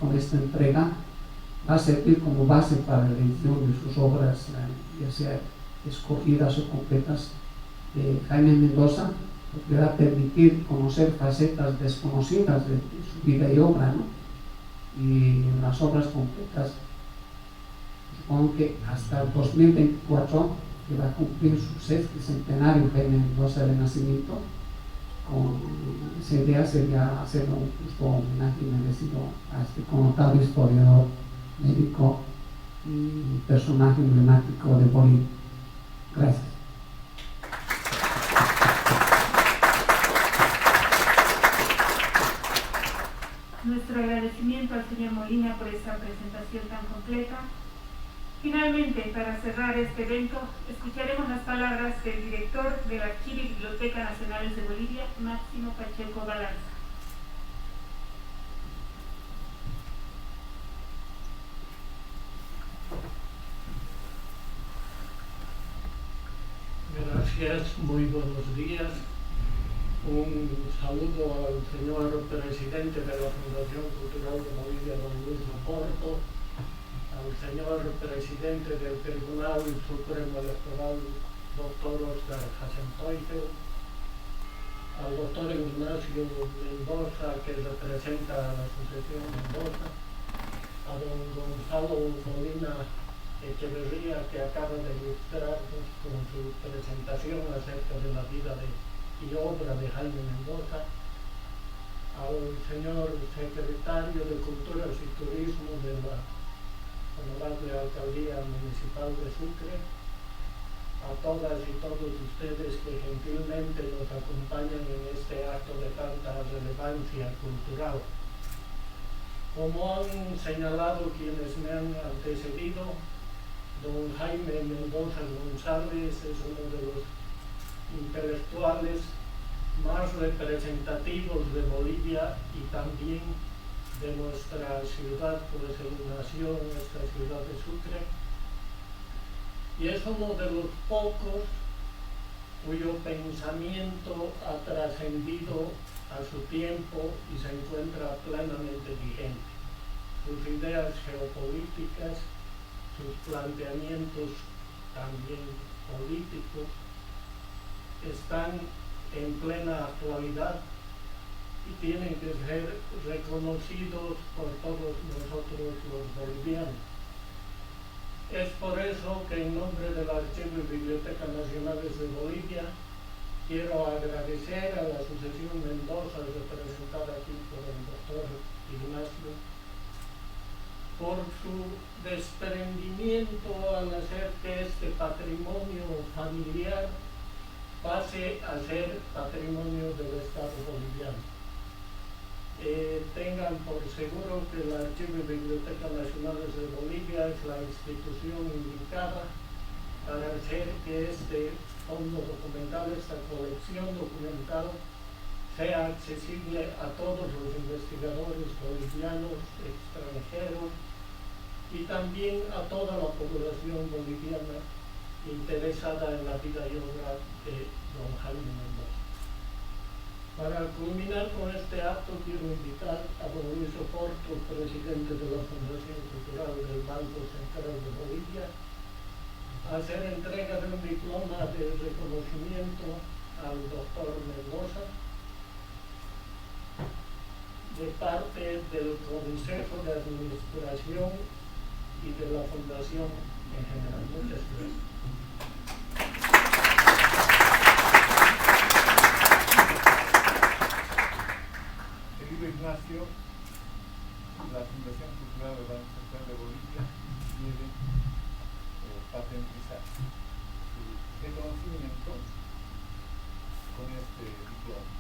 Con esta entrega va a servir como base para la edición de sus obras, ya sea escogidas o completas, de Jaime Mendoza, porque va a permitir conocer facetas desconocidas de su vida y obra, ¿no? Y en las obras completas, supongo que hasta el 2024, que va a cumplir su sexto centenario Jaime Mendoza de nacimiento, con esa idea sería hacer un justo homenaje merecido a este connotado historiador, médico y personaje emblemático de Bolivia. Gracias. Nuestro agradecimiento al señor Molina por esta presentación tan completa. Finalmente, para cerrar este evento, escucharemos las palabras del director de la Archivo y Biblioteca Nacionales de Bolivia, Máximo Pacheco Balanza. Gracias, muy buenos días. Un saludo al señor presidente de la Fundación Cultural de Bolivia, don Luis Oporto, al señor presidente del Tribunal Supremo Electoral, doctor Oscar Hasenhäuser, al doctor Ignacio Mendoza, que representa a la Asociación Mendoza, a don Gonzalo Molina Echeverría, que acaba de ilustrarnos con su presentación acerca de la vida y obra de Jaime Mendoza, al señor secretario de Culturas y Turismo de la Honorable Alcaldía Municipal de Sucre, a todas y todos ustedes que gentilmente nos acompañan en este acto de tanta relevancia cultural. Como han señalado quienes me han antecedido, don Jaime Mendoza González es uno de los intelectuales más representativos de Bolivia y también de nuestra ciudad, pues él nació en esta ciudad de Sucre, y es uno de los pocos cuyo pensamiento ha trascendido a su tiempo y se encuentra plenamente vigente. Sus ideas geopolíticas, sus planteamientos también políticos están en plena actualidad y tienen que ser reconocidos por todos nosotros los bolivianos. Es por eso que en nombre del Archivo y Biblioteca Nacionales de Bolivia quiero agradecer a la Asociación Mendoza, representada aquí por el doctor Ignacio, por su desprendimiento al hacer que este patrimonio familiar pase a ser patrimonio del Estado boliviano. Tengan por seguro que el Archivo y Biblioteca Nacionales de Bolivia es la institución indicada para hacer que este fondo documental, esta colección documental, sea accesible a todos los investigadores bolivianos, extranjeros y también a toda la población boliviana interesada en la vida y obra de don Jaime Mendoza. Para culminar con este acto quiero invitar a don Luis Oporto, presidente de la Fundación Cultural del Banco Central de Bolivia, a hacer entrega de un diploma de reconocimiento al doctor Mendoza de parte del Consejo de Administración y de la Fundación en general. Muchas gracias. Querido Ignacio, la Fundación Cultural del Banco Central de Bolivia quiere patentizar su reconocimiento con este diploma.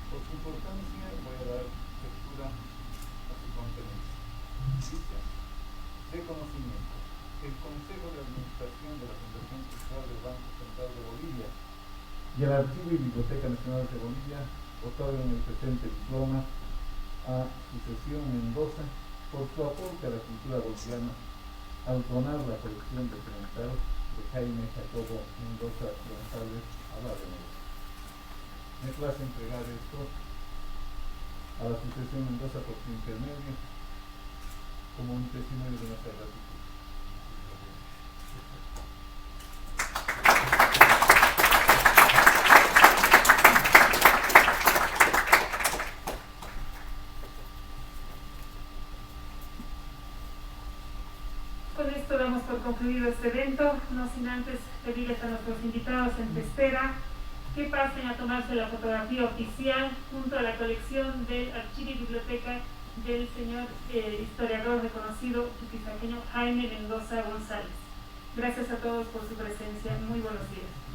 Por su importancia voy a dar lectura a su conferencia. Dice: reconocimiento. El Consejo de Administración de la Fundación Cultural del Banco Central de Bolivia y el Archivo y Biblioteca Nacional de Bolivia otorgan el presente diploma a Sucesión Mendoza por su aporte a la cultura boliviana al donar la colección documental de Jaime Jacobo Mendoza González a la Venezuela. Me place entregar esto a la Sucesión Mendoza por su intermedio como un testimonio de nuestra gratitud. Con esto damos por concluido este evento, no sin antes pedirles a nuestros invitados en Testera que pasen a tomarse la fotografía oficial junto a la colección del Archivo y Biblioteca del señor historiador reconocido chuquisaqueño Jaime Mendoza González. Gracias a todos por su presencia. Muy buenos días.